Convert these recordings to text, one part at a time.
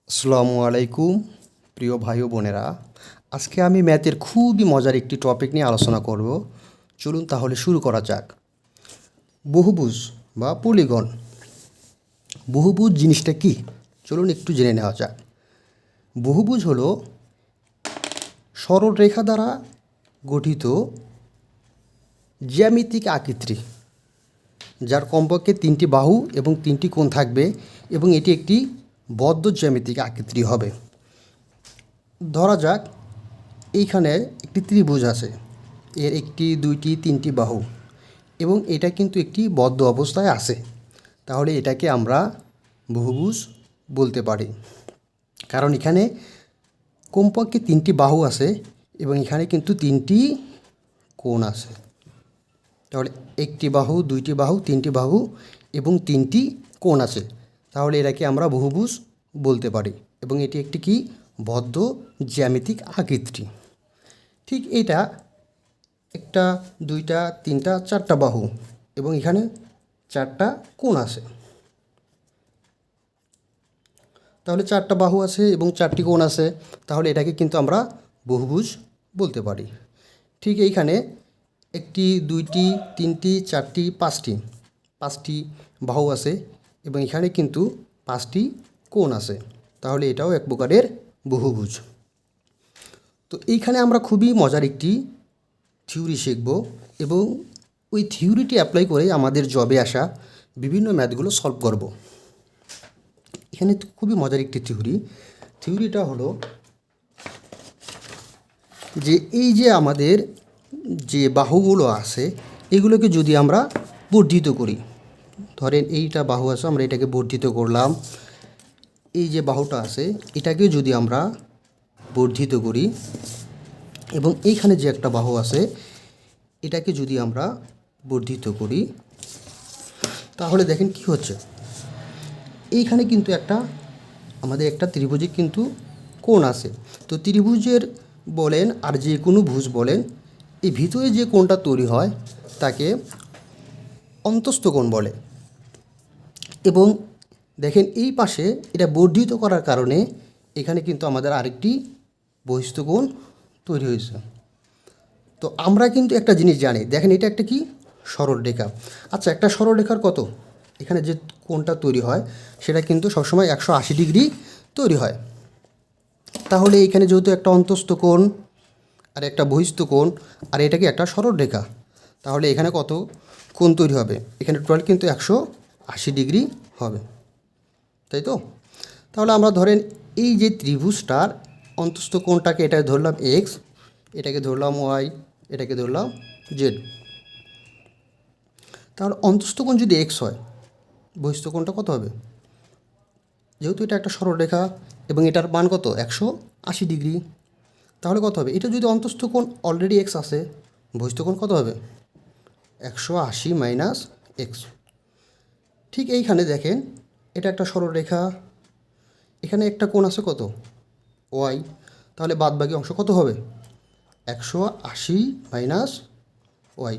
আসসালামু আলাইকুম প্রিয় ভাই ও বোনেরা। আজকে আমি ম্যাথের খুবই মজার একটি টপিক নিয়ে আলোচনা করব। চলুন তাহলে শুরু করা যাক। বহুভুজ বা পলিগন। বহুভুজ জিনিসটা কি চলুন একটু জেনে নেওয়া যাক। বহুভুজ হলো সরলরেখা দ্বারা গঠিত জ্যামিতিক আকৃতি যার কমপক্ষে 3টি বাহু এবং 3টি কোণ থাকবে এবং এটি একটি বদ্ধ জ্যামিতিক আকৃতি হবে। ধরা যাক এইখানে একটি ত্রিভুজ আছে, এর 1টি 2টি 3টি বাহু এবং এটা কিন্তু একটি বদ্ধ অবস্থায় আছে। তাহলে এটাকে আমরা বহুভুজ বলতে পারি, কারণ এখানে কমপক্ষে 3টি বাহু আছে এবং এখানে কিন্তু 3টি কোণ আছে। তাহলে 1টি বাহু 2টি বাহু 3টি বাহু এবং 3টি কোণ আছে, তাহলে এটাকে আমরা বহুভুজ বলতে পারি এবং এটি একটি কি বদ্ধ জ্যামিতিক আকৃতি। ঠিক এটা 1টা 2টা 3টা 4টা বাহু এবং এখানে 4টা কোণ আছে। তাহলে 4টা বাহু আছে এবং 4টি কোণ আছে, তাহলে এটাকে কিন্তু আমরা বহুভুজ বলতে পারি। ঠিক এইখানে 1টি 2টি 3টি 4টি 5টি বাহু আছে এবং এখানে কিন্তু 5টি কোণ আছে, তাহলে এটাও এক প্রকারের বহুভুজ। তো এইখানে আমরা খুবই মজার একটি থিওরি শিখব এবং ওই থিওরিটি অ্যাপ্লাই করে আমাদের জবে আসা বিভিন্ন ম্যাথগুলো সলভ করব। এখানে খুবই মজার একটি থিওরিটা হলো যে এই যে আমাদের যে বাহুগুলো আছে এগুলোকে যদি আমরা বর্ধিত করি, ধরেন এইটা বাহু আছে, আমরা এটাকে বর্ধিত করলাম। এই যে বাহুটা আছে এটাকে যদি আমরা বর্ধিত করি এবং এইখানে যে একটা বাহু আছে এটাকে যদি আমরা বর্ধিত করি, তাহলে দেখেন কি হচ্ছে। এইখানে কিন্তু আমাদের একটা ত্রিভুজে কিন্তু কোণ আছে। তো ত্রিভুজের বলেন আর যে কোনো ভুজ বলেন, এই ভিতরে যে কোণটা তৈরি হয় তাকে অন্তস্থ কোণ বলে। এবং দেখেন এই পাশে এটা বর্ধিত করার কারণে এখানে কিন্তু আমাদের আরেকটি বহিস্থ কোণ তৈরি হয়েছে। তো আমরা কিন্তু একটা জিনিস জানি, দেখেন এটা একটা কি সরলরেখা। আচ্ছা, একটা সরলরেখার কত এখানে যে কোণটা তৈরি হয় সেটা কিন্তু সবসময় 180 ডিগ্রি তৈরি হয়। তাহলে এখানে যেহেতু একটা অন্তস্থ কোণ আর একটা বহিস্থ কোণ আর এটা কি একটা সরলরেখা, তাহলে এখানে কত কোণ তৈরি হবে? এখানে টোটাল কিন্তু 180 ডিগ্রি হবে, তাই তো? তাহলে আমরা ধরেন এই যে ত্রিভুজটার অন্তস্থ কোণটাকে এটা ধরলাম এক্স, এটাকে ধরলাম ওয়াই, এটাকে ধরলাম জেড। তাহলে অন্তস্থ কোণ যদি এক্স হয়, বহিস্থ কোণটা কত হবে? যেহেতু এটা একটা সরলরেখা এবং এটার মান কত 180 ডিগ্রি, তাহলে কত হবে? এটা যদি অন্তস্থ কোণ অলরেডি এক্স আছে, বহিস্থ কোণ কত হবে? 180 মাইনাস এক্স। ঠিক এইখানে দেখেন এটা একটা সরলরেখা, এখানে একটা কোণ আছে কত ওয়াই, তাহলে বাদবাকি অংশ কত হবে? 180 মাইনাস ওয়াই।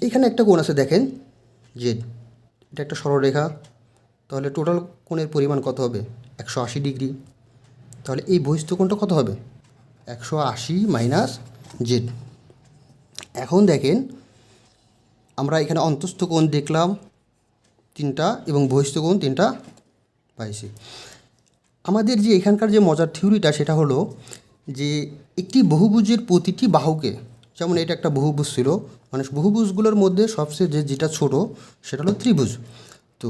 এখানে একটা কোণ আছে দেখেন জেড, এটা একটা সরলরেখা, তাহলে টোটাল কোণের পরিমাণ কত হবে? 180 ডিগ্রি। তাহলে এই বহিস্থ কোণটা কত হবে? 180 মাইনাস জেড। এখন দেখেন আমরা এখানে অন্তস্থ কোণ দেখলাম 3টা এবং বহিস্থ কোণ 3টা পাইছি। আমাদের যে এখানকার যে মজার থিওরিটা সেটা হলো যে একটি বহুভুজের প্রতিটি বাহুকে, যেমন এটা একটা বহুভুজ ছিল, মানে বহুভুজগুলোর মধ্যে সবচেয়ে যেটা ছোট সেটা হলো ত্রিভুজ। তো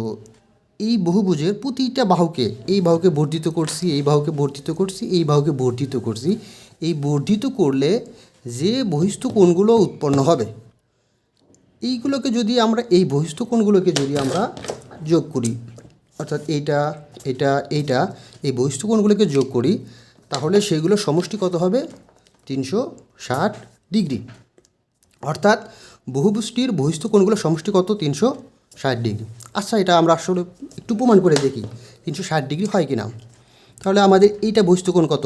এই বহুভুজের প্রতিটা বাহুকে, এই বাহুকে বর্ধিত করছি, এই বাহুকে বর্ধিত করছি, এই বাহুকে বর্ধিত করছি, এই বর্ধিত করলে যে বহিস্থ কোণগুলো উৎপন্ন হবে এইগুলোকে যদি আমরা এই বহিস্থ কোণগুলোকে যদি আমরা যোগ করি, অর্থাৎ এইটা এটা এইটা এই বহিস্থ কোণগুলোকে যোগ করি, তাহলে সেগুলো সমষ্টি কত হবে? 360 ডিগ্রি। অর্থাৎ বহুভুজটির বহিস্থ কোণগুলো সমষ্টি কত? 360 ডিগ্রি। আচ্ছা, এটা আমরা আসলে একটু প্রমাণ করে দেখি 360 ডিগ্রি হয় কি না। তাহলে আমাদের এইটা বহিস্থ কোণ কত?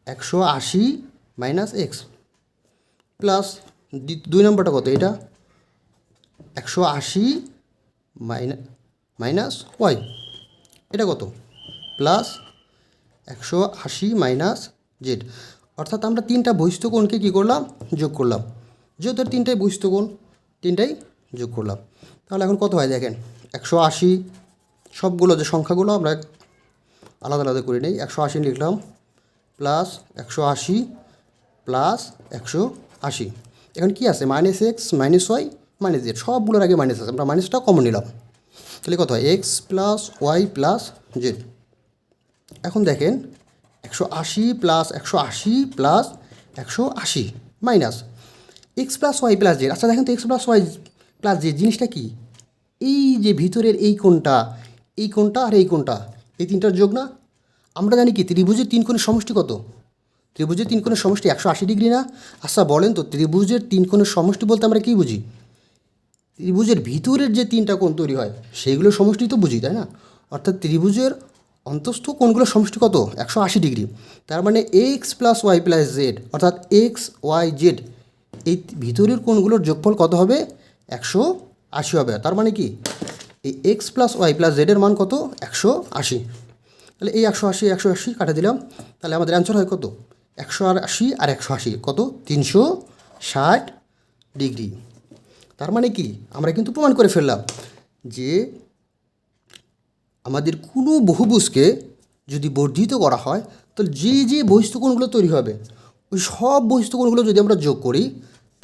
180 মাইনাস এক্স প্লাস 2 নম্বরটা কত? এটা 180 মাইনাস মাইনাস ওয়াই, এটা কত প্লাস 180 মাইনাস জেড। অর্থাৎ আমরা তিনটা বহিস্থ কোণকে কী করলাম, যোগ করলাম। যেহেতু তিনটাই বহিস্থ কোণ, তিনটাই যোগ করলাম। তাহলে এখন কত হয় দেখেন, 180, সবগুলো যে সংখ্যাগুলো আমরা আলাদা আলাদা করে নিই। 180 লিখলাম প্লাস 180 প্লাস 180। এখন কী আছে, minus X minus Y minus Z, সবগুলোর আগে মাইনাস আছে, আমরা মাইনাসটা কমন নিলাম। তাহলে কত হয়, X plus Y plus Z. এখন দেখেন 180 plus 180 plus 180 minus X plus Y plus Z. আচ্ছা দেখেন তো, X plus Y plus Z জিনিসটা কি, এই যে ভিতরের এই কোণটা, এই কোণটা আর এই কোণটা, এই তিনটার যোগ না? আমরা জানি কি ত্রিভুজের তিন কোণের সমষ্টি কত, ত্রিভুজের তিন কোণের সমষ্টি 180 ডিগ্রি না? আচ্ছা বলেন তো, ত্রিভুজের তিন কোণের সমষ্টি বলতে আমরা কী বুঝি, ত্রিভুজের ভিতরের যে তিনটা কোণ তৈরি হয় সেইগুলোর সমষ্টি তো বুঝি, তাই না? অর্থাৎ ত্রিভুজের অন্তস্থ কোণগুলোর সমষ্টি কত, 180 ডিগ্রি। তার মানে X plus Y plus Z, অর্থাৎ এক্স ওয়াই জেড, এই ভিতরের কোণগুলোর যোগফল কত হবে, 180 হবে। তার মানে কি, এই এক্স প্লাস ওয়াই প্লাস জেডের মান কত, 180। তাহলে এই 180 180 কাটা দিলাম, তাহলে আমাদের অ্যান্সার হয় কত, 180 আর 180 কত, 360 ডিগ্রি। তার মানে কি, আমরা কিন্তু প্রমাণ করে ফেললাম যে আমাদের কোনো বহুভুজকে যদি বর্ধিত করা হয়, তো যে যে বহিস্থ কোণগুলো তৈরি হবে, ওই সব বহিস্থ কোণগুলো যদি আমরা যোগ করি,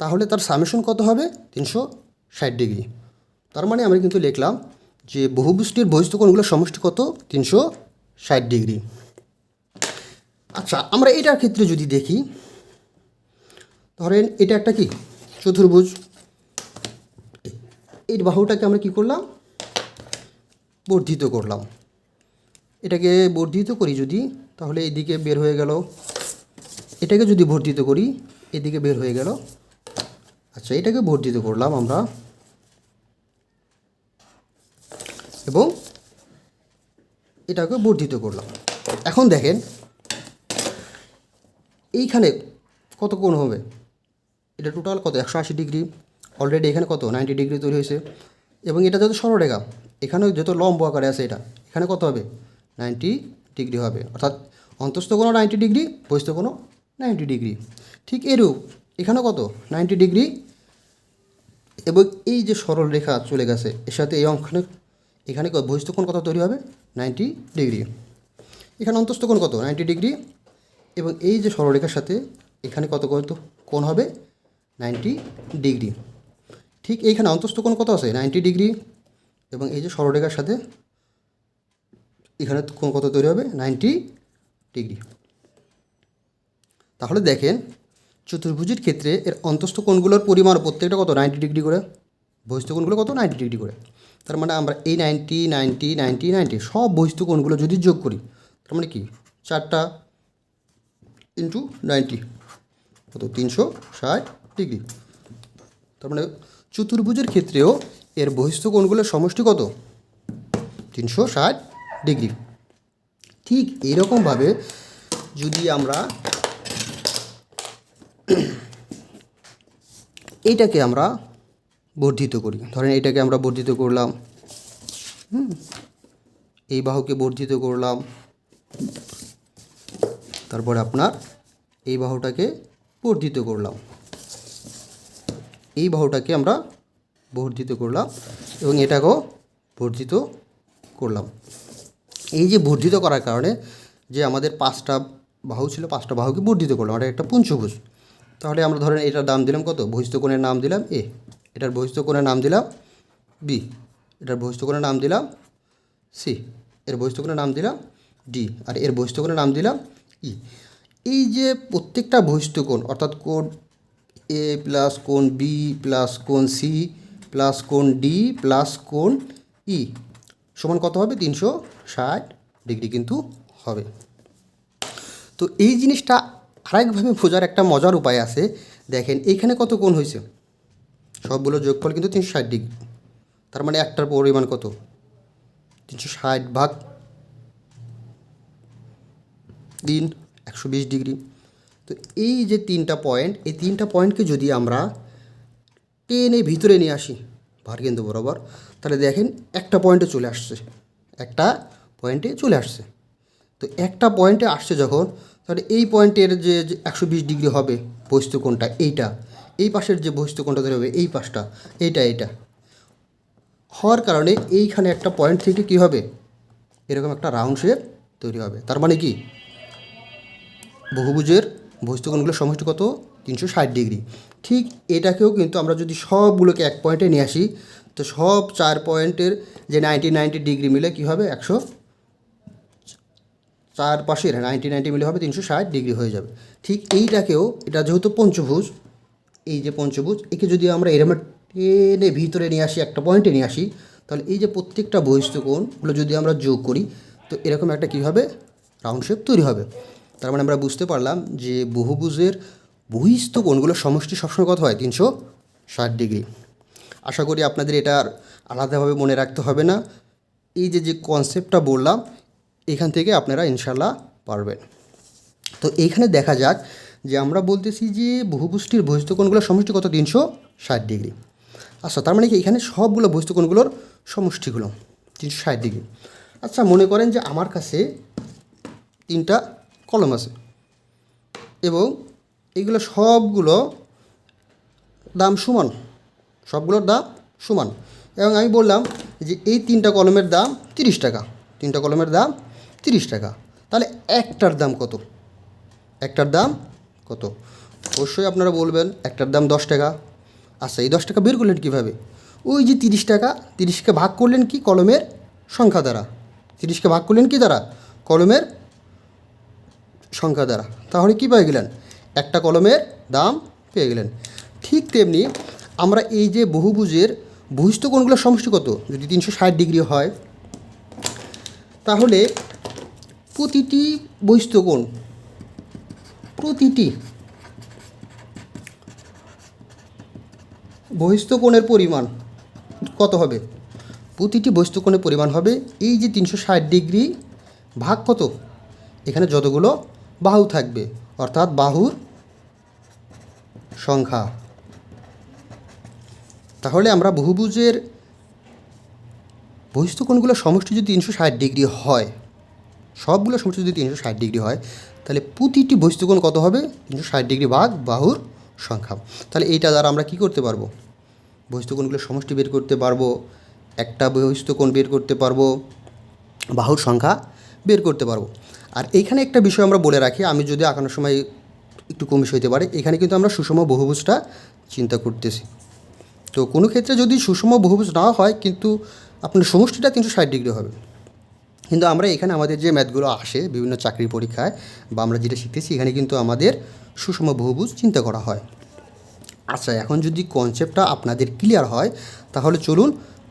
তাহলে তার সামেশন কত হবে, 360 ডিগ্রি। তার মানে আমরা কিন্তু লিখলাম যে বহুভুজটির বহিস্থ কোণগুলোর সমষ্টি কত, 360 ডিগ্রি। আচ্ছা আমরা এটার ক্ষেত্রে যদি দেখি, ধরেন এটা একটা কি চতুর্ভুজ, এই বাহুটাকে আমরা কি করলাম, বর্ধিত করলাম। এটাকে বর্ধিত করি যদি, তাহলে এদিকে বের হয়ে গেল, এটাকে যদি বর্ধিত করি এদিকে বের হয়ে গেল। আচ্ছা এটাকে বর্ধিত করলাম আমরা, এবং এটাকে বর্ধিত করলাম। এখন দেখেন এইখানে কত কোণ হবে, এটা টোটাল কত, 180 ডিগ্রি। অলরেডি এখানে কত, 90 ডিগ্রি তৈরি হয়েছে। এবং এটা যত সরলরেখা, এখানেও যত লম্ব আকারে আছে, এটা এখানে কত হবে, 90 ডিগ্রি হবে। অর্থাৎ অন্তস্থ কোণও 90 ডিগ্রি, বহিস্থ কোণও 90 ডিগ্রি। ঠিক এরূপ এখানে কত, 90 ডিগ্রি। এবং এই যে সরল রেখা চলে গেছে এর সাথে এই অঙ্কনে, এখানে বহিস্থ কোণ কত তৈরি হবে, 90 ডিগ্রি। এখানে অন্তস্থ কোণ কত, 90 ডিগ্রি। এবং এই যে সরলরেখার সাথে এখানে কত কোণ হবে, 90 ডিগ্রি। ঠিক এইখানে অন্তস্থ কোণ কত আছে, 90 ডিগ্রি। এবং এই যে সরলরেখার সাথে এখানে কোণ কত তৈরি হবে, 90 ডিগ্রি। তাহলে দেখেন চতুর্ভুজের ক্ষেত্রে এর অন্তস্থ কোণগুলোর পরিমাণ প্রত্যেকটা কত, 90 ডিগ্রি করে, বহিস্থ কোণগুলো কত, 90 ডিগ্রি করে। তার মানে আমরা এই 90 90 90 90 সব বহিস্থ কোণগুলো যদি যোগ করি, তার মানে কি, 4টা ইন্টু 90 কত, 360 ডিগ্রি। তার মানে চতুর্ভুজের ক্ষেত্রেও এর বহিস্থ কোণগুলোর সমষ্টি কত, 360 ডিগ্রি। ঠিক এইরকমভাবে যদি আমরা এইটাকে আমরা বর্ধিত করি, ধরেন এইটাকে আমরা বর্ধিত করলাম, এই বাহুকে বর্ধিত করলাম, তারপরে আপনার এই বাহুটাকে বর্ধিত করলাম, এই বাহুটাকে আমরা বর্ধিত করলাম, এবং এটাকেও বর্ধিত করলাম। এই যে বর্ধিত করার কারণে যে আমাদের 5টা বাহু ছিল, 5টা বাহুকে বর্ধিত করলাম, এটা একটা পঞ্চভুজ। তাহলে আমরা ধরেন এটার দাম দিলাম কত, বহিস্থ কোণের নাম দিলাম এ, এটার বহিস্থ কোণের নাম দিলাম বি, এটার বহিস্থ কোণের নাম দিলাম সি, এর বহিস্থ কোণের নাম দিলাম ডি, আর এর বহিস্থ কোণের নাম দিলাম ই। এই যে প্রত্যেকটা বহিস্থ কোণ, অর্থাৎ কোণ এ প্লাস কোণ বি প্লাস কোণ সি প্লাস কোণ ডি প্লাস কোণ ই সমান কত হবে, 360 ডিগ্রি কিন্তু হবে। তো এই জিনিসটা আরেকভাবে বোঝার একটা মজার উপায় আছে। দেখেন এইখানে কত কোণ হয়েছে, সবগুলো যোগফল কিন্তু 360 ডিগ্রি। তার মানে একটার পরিমাণ কত, 360 ভাগ 3, 120 ডিগ্রি। তো এই যে 3টা পয়েন্ট, এই 3টা পয়েন্টকে যদি আমরা টেনে ভিতরে নিয়ে আসি, ভারকেন্দ্র বরাবর। তাহলে দেখেন একটা পয়েন্টে চলে আসছে, একটা পয়েন্টে চলে আসছে। তো একটা পয়েন্টে আসছে যখন, তাহলে এই পয়েন্টের যে 120 ডিগ্রি হবে বহিস্থ কোণটা এইটা, এই পাশের যে বহিস্থ কোণটা ধরে হবে এই পাশটা, এইটা হওয়ার কারণে এইখানে একটা পয়েন্ট থেকে কী হবে, এরকম একটা রাউন্ড শেপ তৈরি হবে। তার মানে কি বহুভুজের বহিস্থ কোণগুলোর সমষ্টি কত, 360 ডিগ্রি। ঠিক এটাকেও কিন্তু আমরা যদি সবগুলোকে এক পয়েন্টে নিয়ে আসি, তো সব 4 পয়েন্টের যে 90 ডিগ্রি মিলে কী হবে, 4 পাশের 90 মিলে হবে 360 ডিগ্রি হয়ে যাবে। ঠিক এইটাকেও, এটা যেহেতু পঞ্চভুজ, এই যে পঞ্চভুজ, একে যদি আমরা এরকম টেনে ভিতরে নিয়ে আসি, একটা পয়েন্টে নিয়ে আসি, তাহলে এই যে প্রত্যেকটা বহিস্থ কোণগুলো যদি আমরা যোগ করি, তো এরকম একটা কী হবে, রাউন্ড শেপ তৈরি হবে। তার মানে আমরা বুঝতে পারলাম যে বহুভুজের বহিস্থ কোণগুলোর সমষ্টি সবসময় কত হয়, 360 ডিগ্রি। আশা করি আপনাদের এটা আর আলাদাভাবে মনে রাখতে হবে না। এই যে কনসেপ্টটা বললাম, এখান থেকে আপনারা ইনশাল্লাহ পারবেন। তো এইখানে দেখা যাক যে আমরা বলতেছি যে বহুভুজটির বহিস্থ কোণগুলোর সমষ্টি কত, 360 ডিগ্রি। আচ্ছা, তার মানে কি এখানে সবগুলো বহিস্থ কোণগুলোর সমষ্টিগুলো 360 ডিগ্রি। আচ্ছা, মনে করেন যে আমার কাছে 3টা কলম আছে এবং এগুলো সবগুলো দাম সমান, সবগুলোর দাম সমান, এবং আমি বললাম যে এই 3টা কলমের দাম 30 টাকা, 3টা কলমের দাম 30 টাকা। তাহলে একটার দাম কত, একটার দাম কত? অবশ্যই আপনারা বলবেন একটার দাম 10 টাকা। আচ্ছা, এই 10 টাকা বের করলেন কীভাবে? ওই যে 30 টাকা, 30কে ভাগ করলেন কি, কলমের সংখ্যা দ্বারা। 30কে ভাগ করলেন কি দ্বারা, কলমের সংখ্যা দ্বারা। তাহলে কী পেয়ে গেলেন, একটা কলমের দাম পেয়ে গেলেন। ঠিক তেমনি আমরা এই যে বহুভুজের বহিস্থ কোণগুলোর সমষ্টি কত, যদি 360 ডিগ্রি হয়, তাহলে প্রতিটি বহিস্থ কোণ, প্রতিটি বহিস্থ কোণের পরিমাণ কত হবে, প্রতিটি বহিস্থ কোণের পরিমাণ হবে এই যে 360 ডিগ্রি ভাগ কত, এখানে যতগুলো বাহু থাকবে, অর্থাৎ বাহুর সংখ্যা। তাহলে আমরা বহুভুজের বহিস্থ কোণগুলোর সমষ্টি যদি 360 ডিগ্রি হয়, সবগুলো সমষ্টি যদি 360 ডিগ্রি হয়, তাহলে প্রতিটি বহিস্থ কোণ কত হবে, 360 ডিগ্রি ভাগ বাহুর সংখ্যা। তাহলে এইটা দ্বারা আমরা কি করতে পারবো, বহিস্থ কোণগুলোর সমষ্টি বের করতে পারবো, একটা বহিস্থ কোণ বের করতে পারবো, বাহুর সংখ্যা বের করতে পারবো। আর এইখানে একটা বিষয় আমরা বলে রাখি, আমি যদি আঁকানোর সময় একটু কমিশ হইতে পারে, এখানে কিন্তু আমরা সুষম বহুভুজটা চিন্তা করতেছি। তো কোনো ক্ষেত্রে যদি সুষম বহুভুজ না হয়, কিন্তু আপনার সমষ্টিটা 360 ডিগ্রি হবে। কিন্তু আমরা এখানে আমাদের যে ম্যাথগুলো আসে বিভিন্ন চাকরির পরীক্ষায় বা আমরা যেটা শিখতেছি, এখানে কিন্তু আমাদের সুষম বহুভুজ চিন্তা করা হয়। আচ্ছা, এখন যদি কনসেপ্টটা আপনাদের ক্লিয়ার হয়, তাহলে চলুন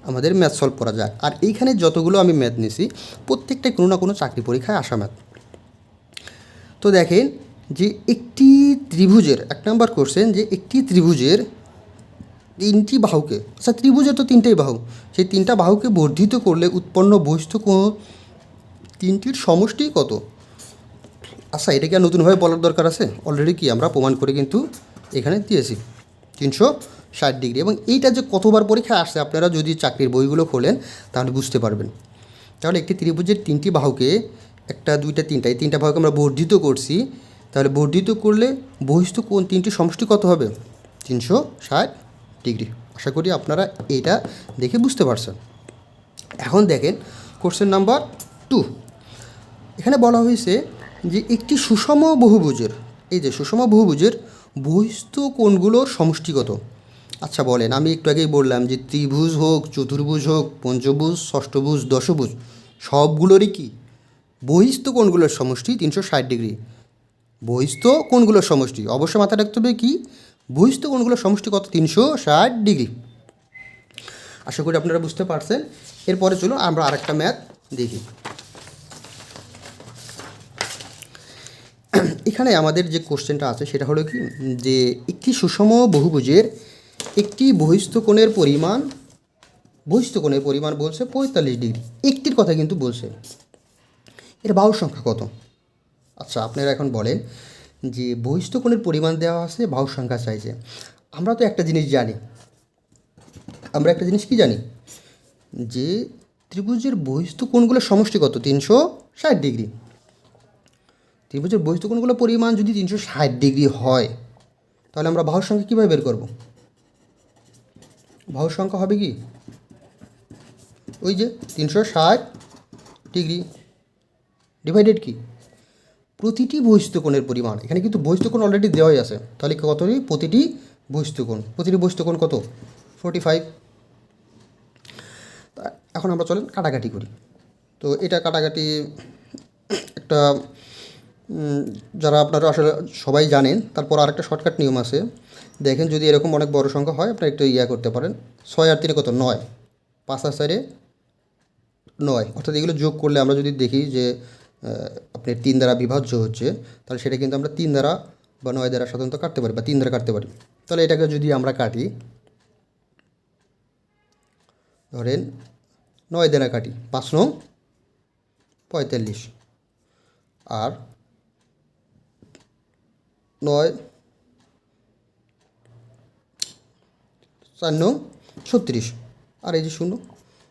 আমাদের ম্যাথ সলভ করা যাক। আর এইখানে যতগুলো আমি ম্যাথ নিয়েছি, প্রত্যেকটাই কোনো না কোনো চাকরি পরীক্ষায় আসা ম্যাথ। তো দেখেন যে একটি ত্রিভুজের 1 নাম্বার কোশ্চেন, যে একটি ত্রিভুজের 3টি বাহুকে, আচ্ছা ত্রিভুজের তো 3টাই বাহু, সেই 3টা বাহুকে বর্ধিত করলে উৎপন্ন বহিস্থ কোণ 3টির সমষ্টি কত? আচ্ছা, এটা কি আর নতুনভাবে বলার দরকার আছে? অলরেডি কি আমরা প্রমাণ করে কিন্তু এখানে দিয়েছি 360 ডিগ্রি। এবং এইটা যে কতবার পরীক্ষায় আসছে, আপনারা যদি চাকরির বইগুলো খোলেন তাহলে বুঝতে পারবেন। তাহলে একটি ত্রিভুজের 3টি বাহুকে, 1 2 3 এই 3টা বাহুকে আমরা বর্ধিত করছি, তাহলে বর্ধিত করলে বহিস্থ কোণ 3টির সমষ্টি কত হবে, 360 ডিগ্রি। আশা করি আপনারা এটা দেখে বুঝতে পারছেন। এখন দেখেন কোশ্চেন নাম্বার 2, এখানে বলা হয়েছে যে একটি সুষম বহুভুজের, এই যে সুষম বহুভুজের বহিস্থ কোণগুলোর সমষ্টি কত? আচ্ছা বলেন, আমি একটু আগেই বললাম যে ত্রিভুজ হোক, চতুর্ভুজ হোক, পঞ্চভুজ, ষষ্ঠভুজ, দশভুজ, সবগুলোরই কি বহিস্থ কোণগুলোর সমষ্টি 360 ডিগ্রি। বহিস্থ কোণগুলোর সমষ্টি অবশ্যই মাথায় রাখতে হবে কি, বহিস্থ কোণগুলোর সমষ্টি কত, 360 ডিগ্রি। আশা করি আপনারা বুঝতে পারছেন। এরপরে চলুন আমরা আরেকটা ম্যাথ দেখি। এখানে আমাদের যে কোশ্চেনটা আছে সেটা হলো কি, যে একটি সুষম বহুভুজের একটি বহিস্থ কোণের পরিমাণ, বহিস্থ কোণের পরিমাণ বলছে 45 ডিগ্রি, একটির কথা কিন্তু বলছে, এর বাহুর সংখ্যা কত? আচ্ছা, আপনারা এখন বলেন যে বহিস্থ কোণের পরিমাণ দেওয়া আছে, বাহুর সংখ্যা চাইছে। আমরা তো একটা জিনিস জানি আমরা একটা জিনিস কি জানি যে ত্রিভুজের বহিস্থ কোণগুলোর সমষ্টি কত? 360 ডিগ্রি। ত্রিভুজের বহিস্থ কোণগুলোর পরিমাণ যদি 360 ডিগ্রি হয়, তাহলে আমরা বাহুর সংখ্যা কীভাবে বের করব? বাহুর সংখ্যা হবে কি, ওই যে 360 ডিগ্রি ডিভাইডেড কি প্রতিটি বহিস্থ কোণের পরিমাণ। এখানে কিন্তু বহিস্থ কোণ অলরেডি দেওয়াই আছে, তাহলে কত? প্রতিটি বহিস্থ কোণ, প্রতিটি বহিস্থ কোণ কত? 45। এখন আমরা চলেন কাটাকাটি করি। তো এটা কাটাকাটি একটা যারা আপনারা আসলে সবাই জানেন, তারপর আরেকটা শর্টকাট নিয়ম আছে। দেখেন যদি এরকম অনেক বড় সংখ্যা হয়, আপনারা একটু করতে পারেন। 6 আর 3 কত? 9। 5 আর 4 9, অর্থাৎ এগুলো যোগ করলে আমরা যদি দেখি যে আপনার 3 দ্বারা বিভাজ্য হচ্ছে, তাহলে সেটা কিন্তু আমরা 3 দ্বারা বা 9 দ্বারা সাধারণত কাটতে পারি, বা 3 দ্বারা কাটতে পারি। তাহলে এটাকে যদি আমরা কাটি, ধরেন 9 দ্বারা কাটি, 5 9 45, আর 9 4 9 36, আর এই যে 0,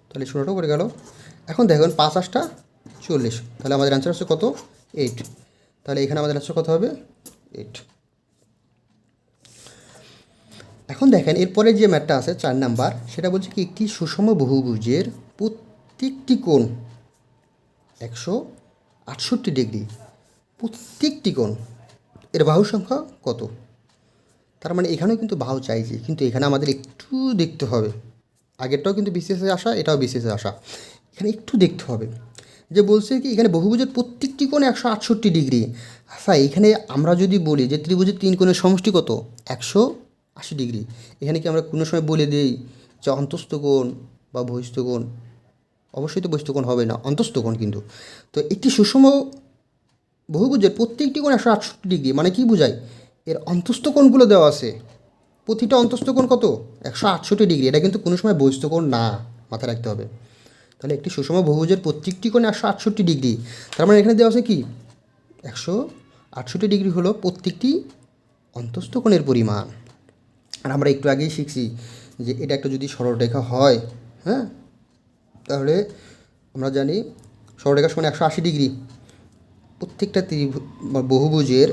তাহলে 0টা পড়ে গেল। এখন দেখুন 5 8টা 40, তাহলে আমাদের অ্যান্সার হচ্ছে কত? 8। তাহলে এখানে আমাদের অ্যান্সার কত হবে? 8। এখন দেখেন এরপরে যে ম্যাথটা আছে 4 নাম্বার, সেটা বলছে কি একটি সুষম বহুভুজের প্রত্যেকটি কোণ 168 ডিগ্রি, প্রত্যেকটি কোণ এর বাহুর সংখ্যা কত? তার মানে এখানেও কিন্তু বাহু চাইছে, কিন্তু এখানে আমাদের একটু দেখতে হবে। আগেরটাও কিন্তু বিসিএসে আসা, এটাও বিসিএসে আসা। এখানে একটু দেখতে হবে যে বলছে কি এখানে বহুভুজের প্রত্যেকটি কোণ 168 ডিগ্রি। আচ্ছা, এখানে আমরা যদি বলি যে ত্রিভুজের 3 কোণের সমষ্টি কত? 180 ডিগ্রি। এখানে কি আমরা কোনো সময় বলে দিই যে অন্তস্থ কোণ বা বহিস্থ কোণ? অবশ্যই তো বহিস্থ কোণ হবে না, অন্তস্থ কোণ কিন্তু। তো একটি সুষম বহুভুজের প্রত্যেকটি কোণ 168 ডিগ্রি মানে কি বোঝায়? এর অন্তস্থ কোণগুলো দেওয়া আছে, প্রতিটা অন্তস্থ কোণ কত? 168 ডিগ্রি। এটা কিন্তু কোনো সময় বহিস্থ কোণ না, মাথায় রাখতে হবে। তাহলে একটি সুষম বহুভুজের প্রত্যেকটি কোণ 168 ডিগ্রি, তার মানে এখানে দেওয়া আছে কি 168 ডিগ্রি হলো প্রত্যেকটি অন্তস্থ কোণের পরিমাণ। আর আমরা একটু আগেই শিখছি যে এটা একটা যদি সরলরেখা হয়, হ্যাঁ, তাহলে আমরা জানি সরলরেখার সমান 180 ডিগ্রি। প্রত্যেকটা বহুভুজের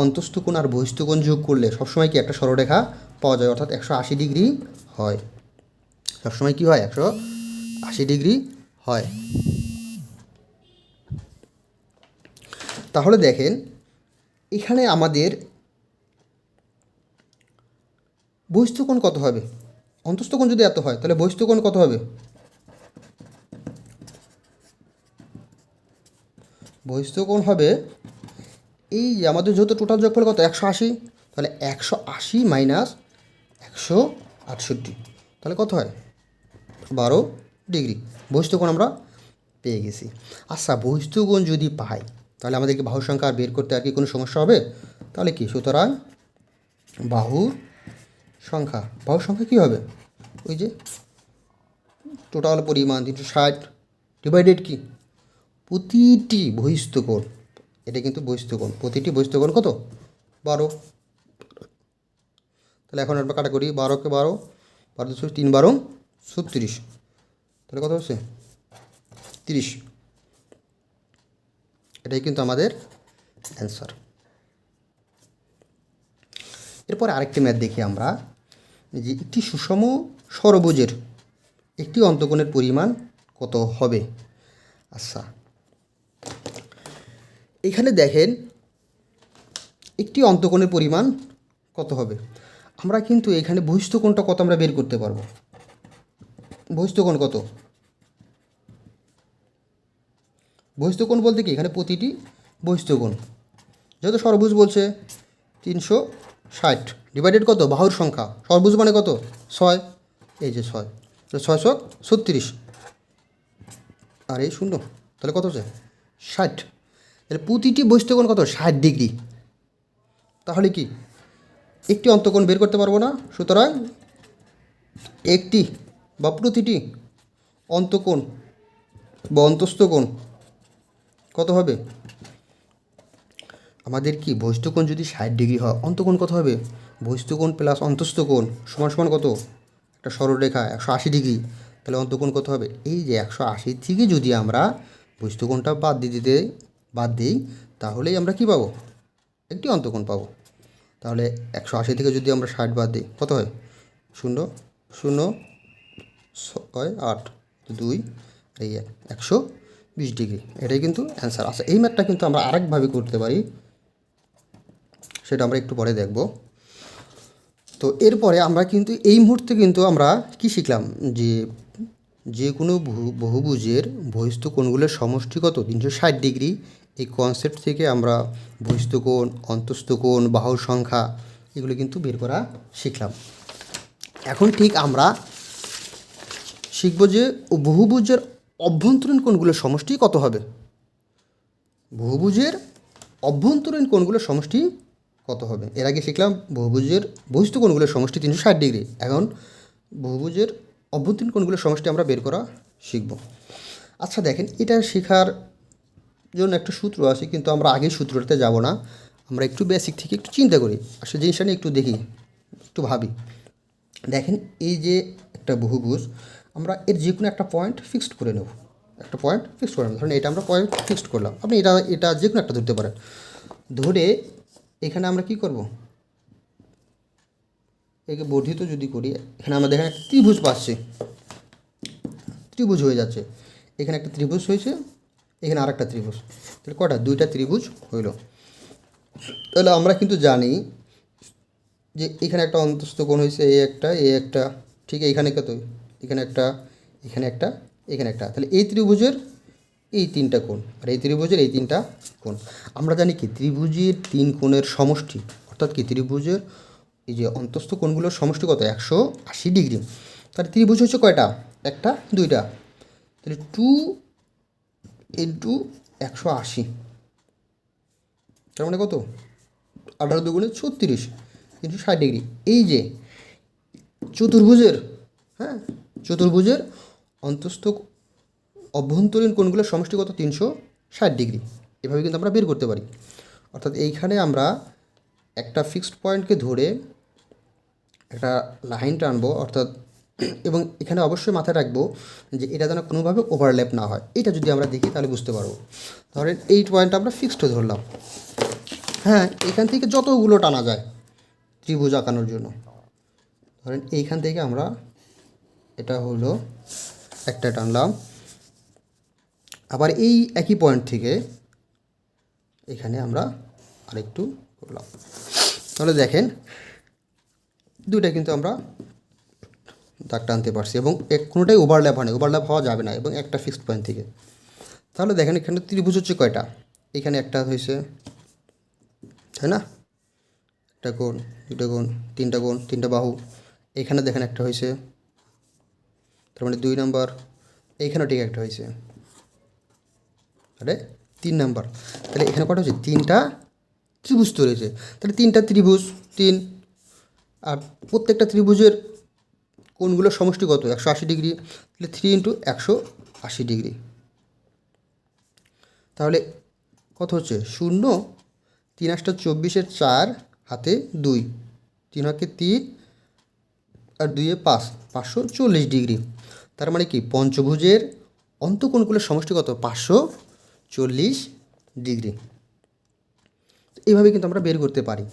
অন্তস্থ কোণ আর বহিস্থ কোণ যোগ করলে সবসময় কি একটা সরলরেখা পাওয়া যায়, অর্থাৎ 180 ডিগ্রি হয়। সবসময় কি হয়? 180 ডিগ্রি হয়। তাহলে দেখেন এখানে আমাদের বহিস্থ কোণ কত হবে? অন্তস্থ কোণ যদি এত হয়, তাহলে বহিস্থ কোণ কত হবে? বহিস্থ কোণ হবে এই যে আমাদের যেহেতু টোটাল যোগফল কত? 180, তাহলে 180 মাইনাস 168, তাহলে কত হয়? 12 ডিগ্রি। বহিস্থ কোণ আমরা পেয়ে গেছি। আচ্ছা, বহিস্থ কোণ যদি পাই, তাহলে আমাদেরকে বাহুর সংখ্যা আর বের করতে আর কি কোনো সমস্যা হবে? তাহলে কি, সুতরাং বাহুর সংখ্যা কী হবে? ওই যে টোটাল পরিমাণ 360 ডিভাইডেড কি প্রতিটি বহিস্থ কোণ। এটা কিন্তু বহিস্থ কোণ, প্রতিটি বহিস্থ কোণ কত? 12। তাহলে এখন আমরা কাটা করি, 12কে 12, 12 3 12 36, তাহলে কত হচ্ছে? 30। এটাই কিন্তু আমাদের অ্যান্সার। এরপর আরেকটি ম্যাথ দেখি আমরা, যে একটি সুষম ষড়ভুজের একটি অন্তকোণের পরিমাণ কত হবে? আচ্ছা, এখানে দেখেন একটি অন্তকোণের পরিমাণ কত হবে। আমরা কিন্তু এখানে বহিস্থ কোণটা কত আমরা বের করতে পারবো। বহিস্থ কোণ কত? বহিস্থ কোণ বলতে কি এখানে প্রতিটি বহিস্থ কোণ, যেহেতু ষড়ভুজ বলছে 360 ডিভাইডেড কত? বাহুর সংখ্যা। ষড়ভুজ মানে কত? 6, এই যে 6, 636, আর এই 0, তাহলে কত হচ্ছে? 60। তাহলে প্রতিটি বহিস্থ কোণ কত? 60 ডিগ্রি। তাহলে কি একটি অন্তকোণ বের করতে পারবো না? সুতরাং একটি বা প্রতিটি অন্তকোণ বা অন্তস্থ কোণ কত হবে? আমাদের কি বহিস্থ কোণ যদি 60 ডিগ্রি হয়, অন্তকোণ কত হবে? বহিস্থ কোণ প্লাস অন্তস্থ কোণ সমান সমান কত? একটা সরলরেখা 180 ডিগ্রি, তাহলে অন্তঃকোণ কত হবে? এই যে 180 থেকে যদি আমরা বহিস্থকোণটা বাদ দিই তাহলেই আমরা কি পাবো? একটি অন্তঃকোণ পাবো। তাহলে 180 থেকে যদি আমরা 60 বাদ দিই কত হয়? 0 0 6 8 2 এই 120 ডিগ্রি, এটাই কিন্তু অ্যান্সার। আচ্ছা, এই ম্যাথটা কিন্তু আমরা আরেকভাবে করতে পারি, সেটা আমরা একটু পরে দেখব। তো এরপরে আমরা কিন্তু এই মুহূর্তে কিন্তু আমরা কি শিখলাম, যে কোনো বহুভুজের বহিস্থ কোণগুলোর সমষ্টি কত? 360 ডিগ্রি। এই কনসেপ্ট থেকে আমরা বহিস্থ কোণ, অন্তস্থ কোণ, বাহুর সংখ্যা এগুলো কিন্তু বের করা শিখলাম। এখন ঠিক আমরা শিখব যে বহুভুজের অভ্যন্তরীণ কোণগুলোর সমষ্টি কত হবে। বহুভুজের অভ্যন্তরীণ কোণগুলোর সমষ্টি কত হবে? এর আগে শিখলাম বহুভুজের বহিস্থ কোণগুলোর সমষ্টি 360 ডিগ্রি। এখন বহুভুজের অভ্যন্তরীণ কোণগুলোর সমষ্টি আমরা বের করা শিখব। আচ্ছা দেখেন, এটা শেখার জন্য একটা সূত্র আছে, কিন্তু আমরা আগেই সূত্রটাতে যাব না, আমরা একটু বেসিক থেকে একটু চিন্তা করি, আসলে জিনিসটা নিয়ে একটু দেখি, একটু ভাবি। দেখেন, এই যে একটা বহুভুজ, আমরা এর যে কোনো একটা পয়েন্ট ফিক্সড করে নেব, একটা পয়েন্ট ফিক্সড করে নেব। ধরুন এটা আমরা পয়েন্ট ফিক্সড করলাম, আপনি এটা যে কোনো একটা ধরতে পারেন। ধরে এখানে আমরা কি করব, একে বর্ধিত যদি করি, এখানে আমরা দেখেন একটা ত্রিভুজ পাচ্ছি, ত্রিভুজ হয়ে যাচ্ছে। এখানে একটা ত্রিভুজ হয়েছে, এখানে আরেকটা ত্রিভুজ, তাহলে কটা? দুইটা ত্রিভুজ হইল। তাহলে আমরা কিন্তু জানি যে এখানে একটা অন্তস্থ কোণ হয়েছে, এই একটা, ঠিক এখানে কত? এখানে একটা, এখানে একটা, এখানে একটা, তাহলে এই ত্রিভুজের এই তিনটা কোণ, আর এই ত্রিভুজের এই তিনটা কোণ। আমরা জানি কি ত্রিভুজের তিন কোণের সমষ্টি, অর্থাৎ কি ত্রিভুজের এই যে অন্তস্থ কোণগুলোর সমষ্টি কত? 180 ডিগ্রি। তাহলে ত্রিভুজ হচ্ছে কয়টা? একটা, দুইটা, তাহলে 2 ইন্টু 180, তার মানে কত? 18 দুগুণে 36 360 ডিগ্রি। এই যে চতুর্ভুজের, হ্যাঁ, চতুর্ভুজের অন্তস্থ অভ্যন্তরীণ কোণগুলোর সমষ্টি কত? 360 ডিগ্রি। এভাবে কিন্তু আমরা বের করতে পারি। অর্থাৎ এইখানে আমরা একটা ফিক্সড পয়েন্টকে ধরে একটা লাইন টানবো, অর্থাৎ এবং এখানে অবশ্যই মাথায় রাখবো যে এটা যেন কোনোভাবে ওভারল্যাপ না হয়। এটা যদি আমরা দেখি তাহলে বুঝতে পারবো। ধরেন এই পয়েন্টটা আমরা ফিক্সড ধরলাম, হ্যাঁ, এখান থেকে যতগুলো টানা যায় ত্রিভুজ আঁকানোর জন্য। ধরেন এইখান থেকে আমরা এটা হলো একটা টানলাম, আবার এই একই পয়েন্ট থেকে এখানে আমরা আরেকটু করলাম। তাহলে দেখেন দুইটা কিন্তু আমরা দাগ টানতে পারছি, এবং কোনোটাই ওভারল্যাপ হয় না, ওভারল্যাপ হওয়া যাবে না, এবং একটা ফিক্সড পয়েন্ট থেকে। তাহলে দেখেন এখানে ত্রিভুজ হচ্ছে কয়টা? এখানে একটা হয়েছে, তাই না? একটা কোণ, দুটো কোণ, তিনটা বাহু। এখানে দেখেন একটা হয়েছে, তার মানে 2 নম্বর। এইখানেও ঠিক একটা হয়েছে, আরে 3 নম্বর। তাহলে এখানে কটা হচ্ছে? 3টা ত্রিভুজ তৈরি হয়েছে। তাহলে 3টা ত্রিভুজ 3, আর প্রত্যেকটা ত্রিভুজের কোণগুলোর সমষ্টি কত? 180 ডিগ্রি। তাহলে 3 ইন্টু 180 ডিগ্রি, তাহলে কত হচ্ছে? 0, 3 8 24, 4 হাতে 2, 3 হাতে 3 আর 2 5, 540 ডিগ্রি। তার মানে কি পঞ্চভুজের অন্তঃকোণগুলোর সমষ্টি কত? 540 ডিগ্রি। এইভাবে কিন্তু আমরা বের করতে পারি।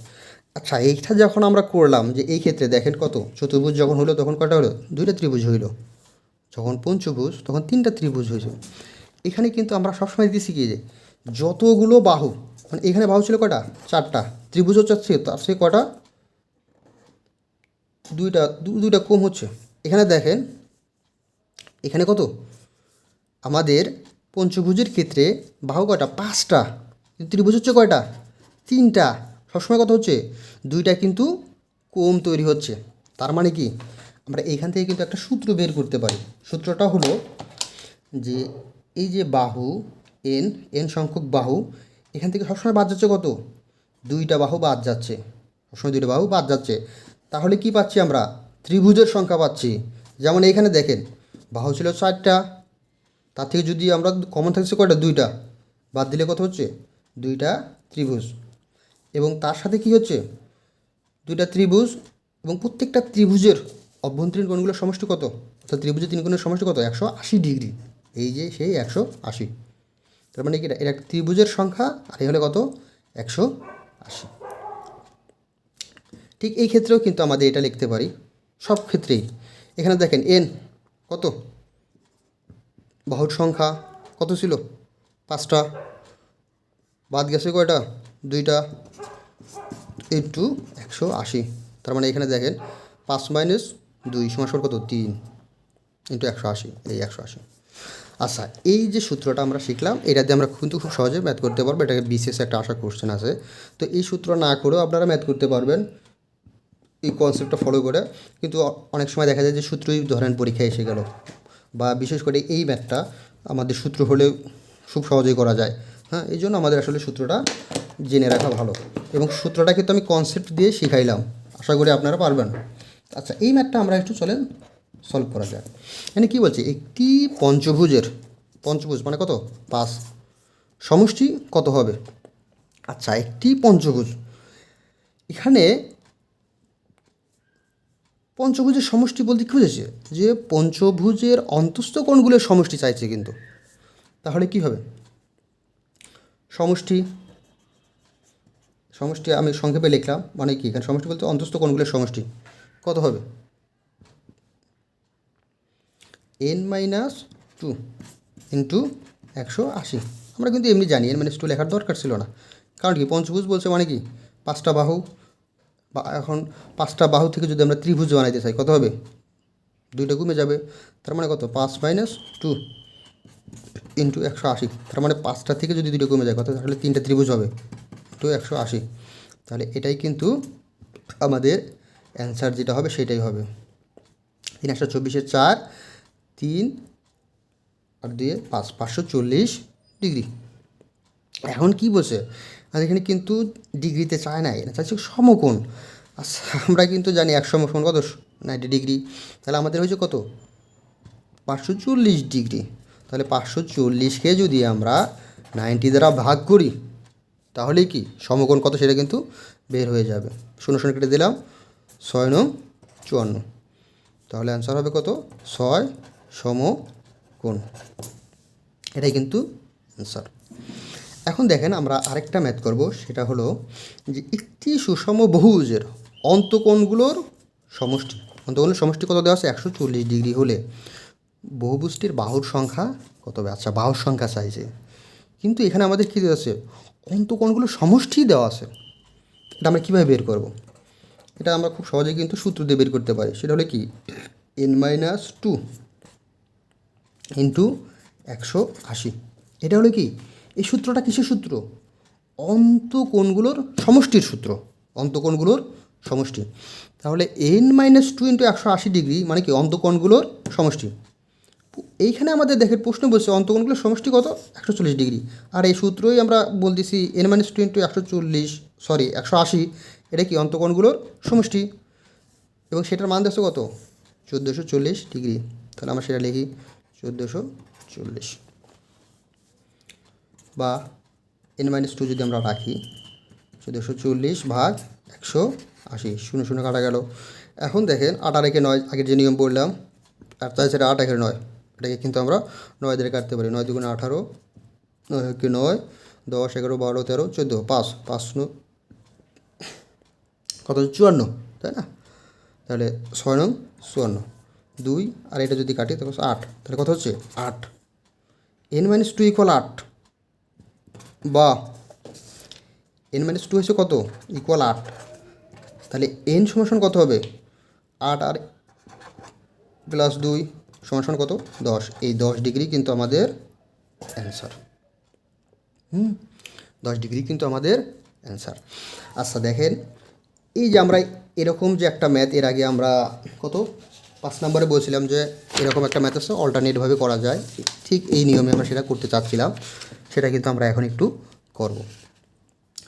আচ্ছা, এইটা যখন আমরা করলাম, যে এই ক্ষেত্রে দেখেন কত? চতুর্ভুজ যখন হলো তখন কটা হলো? 2টা ত্রিভুজ হইল। যখন পঞ্চভুজ তখন 3টা ত্রিভুজ হয়েছে। এখানে কিন্তু আমরা সবসময় দিয়েছি কি, যে যতগুলো বাহু, মানে এখানে বাহু ছিল কটা? 4টা। ত্রিভুজ হচ্ছে তার থেকে কটা? 2টা কম হচ্ছে। এখানে দেখেন এখানে কত? আমাদের পঞ্চভুজের ক্ষেত্রে বাহু কয়টা? 5টা। ত্রিভুজ হচ্ছে কয়টা? 3টা। সবসময় কত হচ্ছে? 2টা কিন্তু কম তৈরি হচ্ছে। তার মানে কি আমরা এইখান থেকে কিন্তু একটা সূত্র বের করতে পারি। সূত্রটা হলো যে এই যে বাহু এন সংখ্যক বাহু, এখান থেকে সবসময় বাদ যাচ্ছে কত? 2টা বাহু বাদ যাচ্ছে, সবসময় 2টা বাহু বাদ যাচ্ছে। তাহলে কি পাচ্ছি আমরা? ত্রিভুজের সংখ্যা পাচ্ছি। যেমন এইখানে দেখেন বাহু ছিল 4টা, তার থেকে যদি আমরা কমন থাকছে কয়টা? 2টা, বাদ দিলে কত হচ্ছে? 2টা ত্রিভুজ। এবং তার সাথে কি হচ্ছে? 2টা ত্রিভুজ, এবং প্রত্যেকটা ত্রিভুজের অভ্যন্তরীণ কোণগুলোর সমষ্টি কত, অর্থাৎ ত্রিভুজের তিন কোণের সমষ্টি কত, 180 ডিগ্রি। এই যে সেই 180, তার মানে কি এটা ত্রিভুজের সংখ্যা, আর এই হলে কত, 180। ঠিক এই ক্ষেত্রেও কিন্তু আমাদের এটা লিখতে পারি, সব ক্ষেত্রেই। এখানে দেখেন এন কত, বাহুর সংখ্যা কত ছিল, 5টা, বাদ গেছে কয়টা, 2টা, ইন্টু 180। তার মানে এখানে দেখেন 5 - 2 সমান কত, 3 ইন্টু 180, এই 180। আচ্ছা, এই যে সূত্রটা আমরা শিখলাম, এটা দিয়ে আমরা কিন্তু খুব সহজে ম্যাথ করতে পারবো। এটাকে বিশেষ একটা আশা কোশ্চেন আছে, তো এই সূত্র না করেও আপনারা ম্যাথ করতে পারবেন এই কনসেপ্টটা ফলো করে। কিন্তু অনেক সময় দেখা যায় যে সূত্রই ধরেন পরীক্ষায় এসে গেল, বা বিশেষ করে এই ম্যাথটা আমাদের সূত্র হলেও খুব সহজেই করা যায়। হ্যাঁ, এই জন্য আমাদের আসলে সূত্রটা জেনে রাখা ভালো, এবং সূত্রটা কিন্তু আমি কনসেপ্ট দিয়ে শিখাইলাম, আশা করি আপনারা পারবেন। আচ্ছা, এই ম্যাথটা আমরা একটু চলেন সলভ করা যায়। মানে কী বলছে, একটি পঞ্চভুজ মানে কত, 5, সমষ্টি কত হবে। আচ্ছা, একটি পঞ্চভুজ, এখানে পঞ্চভুজের সমষ্টি বলতে কী বুঝেছে, যে পঞ্চভুজের অন্তস্থ কোণগুলোর সমষ্টি চাইছে কিন্তু। তাহলে কি হবে, সমষ্টি আমি সংক্ষেপে লিখলাম, মানে কি, এখানে সমষ্টি বলতে অন্তস্থ কোণগুলোর সমষ্টি কত হবে, n-2 ইন্টু 180। আমরা কিন্তু এমনি জানি n-2 লেখার দরকার ছিল না, কারণ কি পঞ্চভুজ বলছে মানে কি 5টা বাহু, বা এখন 5টা বাহু থেকে যদি আমরা ত্রিভুজ বানাইতে চাই কত হবে, 2টা কমে যাবে, তার মানে কত, 5 - 2 ইন্টু 180। তার মানে 5টা থেকে যদি 2টা কমে যায় কত, তাহলে 3টা ত্রিভুজ হবে, ইন্টু 180। তাহলে এটাই কিন্তু আমাদের অ্যান্সার যেটা হবে সেটাই হবে। 3 × 24 = 4, 3 আর 2 = 5, 540 ডিগ্রি। এখন কি বলছে, আর এখানে কিন্তু ডিগ্রিতে চায় না, এটা চাইছে সমকোণ। আচ্ছা, আমরা কিন্তু জানি এক সমকোণ কত, 90 ডিগ্রি। তাহলে আমাদের হয়েছে কত, 540 ডিগ্রি। তাহলে 540কে যদি আমরা 90 দ্বারা ভাগ করি, তাহলে কি সমকোণ কত সেটা কিন্তু বের হয়ে যাবে। 0 কেটে দিলাম, 6 × 9 = 54। তাহলে অ্যান্সার হবে কত, 6 সমকোণ। এটাই কিন্তু অ্যান্সার। এখন দেখেন আমরা আরেকটা ম্যাথ করব, সেটা হলো যে একটি সুষম বহুভুজের অন্তকোণগুলোর সমষ্টি। অন্তকোণের সমষ্টি কত দেওয়া আছে, 140 ডিগ্রি হলে বহুভুজটির বাহুর সংখ্যা কত হবে। আচ্ছা, বাহুর সংখ্যা চাইছে, কিন্তু এখানে আমাদের কী দেওয়া আছে, অন্তকোণগুলোর সমষ্টি দেওয়া আছে। এটা আমরা কীভাবে বের করব, এটা আমরা খুব সহজেই কিন্তু সূত্র দিয়ে বের করতে পারি। সেটা হলো কি, n-2 ইন্টু 180। এটা হলো কি, এই সূত্রটা কিসের সূত্র, অন্তকোণগুলোর সমষ্টির সূত্র, অন্তকোণগুলোর সমষ্টি। তাহলে n-2 ইন্টু 180 ডিগ্রি মানে কি, অন্তকোণগুলোর সমষ্টি। এইখানে আমাদের দেখেন প্রশ্ন বলছে অন্তকোণগুলোর সমষ্টি কত, 140 ডিগ্রি। আর এই সূত্রই আমরা বলতেছি n-2 ইন্টু 180, এটা কি অন্তকোণগুলোর সমষ্টি, এবং সেটার মান দেখছো কত, 1440 ডিগ্রি। তাহলে আমরা সেটা লিখি 1440, বা n-2 যদি আমরা রাখি, 1440 ভাগ 180, 0 কাটা গেল। এখন দেখেন 8 আর 1 9, আগের যে নিয়ম বললাম, 8 4 সেটা 8 1 9, এটাকে কিন্তু আমরা 9 দিয়ে কাটতে পারি। 9 2 = 18, 9 1 9, 10 11 12 13 14, 5 5 কত, 54, তাই না। তাহলে 6 9 54, 2 আর এটা যদি কাটি তাহলে 8, তাহলে কত হচ্ছে 8। n-2 = 8, বা n-2 হচ্ছে কত, = 8। তাহলে n সমান কত হবে, 8 আর +2 সমান কত, 10। এই 10 ডিগ্রি কিন্তু আমাদের অ্যান্সার। 10 ডিগ্রি কিন্তু আমাদের অ্যান্সার। আচ্ছা দেখেন, এই যে আমরা এরকম যে একটা ম্যাথ এর আগে আমরা কত 5 নম্বরে বলছিলাম যে এরকম একটা ম্যাথ আছে, অল্টারনেটভাবে করা যায়, ঠিক এই নিয়মে আমরা সেটা করতে চাচ্ছিলাম। সেটা কিন্তু আমরা এখন একটু করব।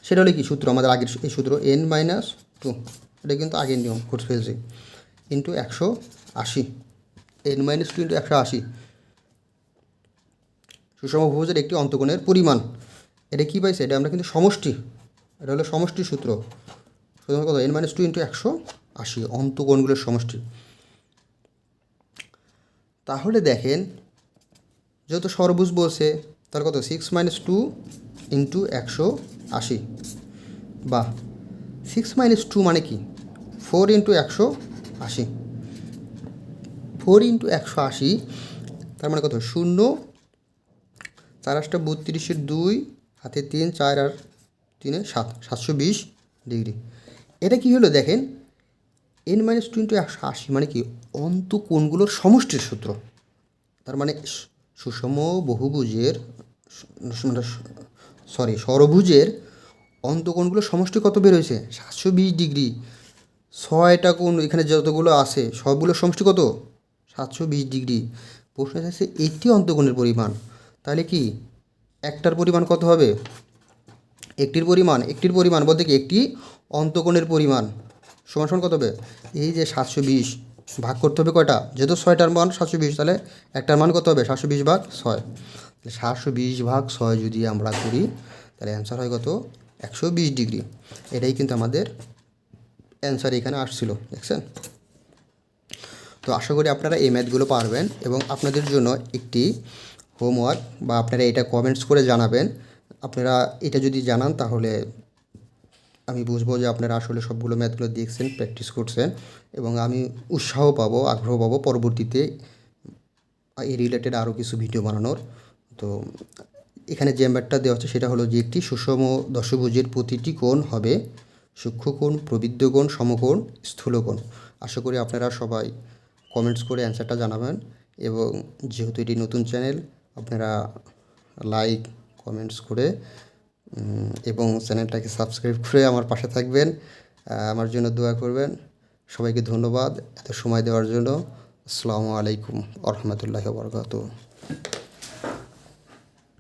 সেটা হলে কি সূত্র, আমাদের আগের এই সূত্র n-2, এটা কিন্তু আগের নিয়ম করে ফেলছি, ইন্টু 180, n-2 ইন্টু 180 সুষম বহুভুজের একটি অন্তকোণের পরিমাণ। এটা কী পাইছে, এটা আমরা কিন্তু সমষ্টি, এটা হলো সমষ্টির সূত্র। সুতরাং কত, n-2 ইন্টু 180 অন্তকোণগুলোর সমষ্টি। তাহলে দেখেন যেহেতু সরবুজ বলছে তার কত 6 - 2 ইন্টু 180 বা 6 - 2 মানে কি 4 ইন্টু 180 4 ইন্টু 180 তার মানে কত 0 4 8 32 2 হাতে 3 4 আর 3 7 720 ডিগ্রি। এটা কি হলো দেখেন n-2 ইন্টু 180 মানে কি অন্তঃকোণগুলোর সমষ্টির সূত্র। তার মানে সুষম বহুভুজের ষড়ভুজের অন্তঃকোণগুলোর সমষ্টি কত বের হয়েছে 720 ডিগ্রি। 6টা কোণ এখানে যতগুলো আছে সবগুলোর সমষ্টি কত 720 ডিগ্রি। প্রশ্ন আছে একটি অন্তঃকোণের পরিমাণ, তাহলে কি একটার পরিমাণ কত হবে একটির পরিমাণ বলতে কি একটি অন্তঃকোণের পরিমাণ সমান সমান কত হবে এই যে 720 ভাগ করতে হবে কয়টা যেহেতু 6টার মান 720 তাহলে একটার মান কত হবে 720 ভাগ 6 720 ভাগ 6 যদি আমরা করি তাহলে অ্যান্সার হয় কত 120 ডিগ্রি। এটাই কিন্তু আমাদের অ্যান্সার এখানে আসছিল দেখছেন। তো আশা করি আপনারা এই ম্যাথগুলো পারবেন এবং আপনাদের জন্য একটি হোমওয়ার্ক বা আপনারা এটা কমেন্টস করে জানাবেন। আপনারা এটা যদি জানান তাহলে আমি বুঝবো যে আপনারা আসলে সবগুলো ম্যাথগুলো দেখছেন প্র্যাকটিস করছেন এবং আমি উৎসাহ পাবো আগ্রহ পাবো পরবর্তীতে এই রিলেটেড আরও কিছু ভিডিও বানানোর। তো এখানে যে ম্যাথটা দেওয়া হচ্ছে সেটা হলো যে একটি সুষম দশভুজের প্রতিটি কোণ হবে সূক্ষ্মকোণ প্রবৃদ্ধ কোণ সমকোণ স্থূলকোণ। আশা করি আপনারা সবাই কমেন্টস করে অ্যান্সারটা জানাবেন এবং যেহেতু এটি নতুন চ্যানেল আপনারা লাইক কমেন্টস করে এবং চ্যানেলটাকে সাবস্ক্রাইব করে আমার পাশে থাকবেন, আমার জন্য দোয়া করবেন। সবাইকে ধন্যবাদ এত সময় দেওয়ার জন্য। আসসালামু আলাইকুম ওয়া রাহমাতুল্লাহি ওয়া বারাকাতুহু।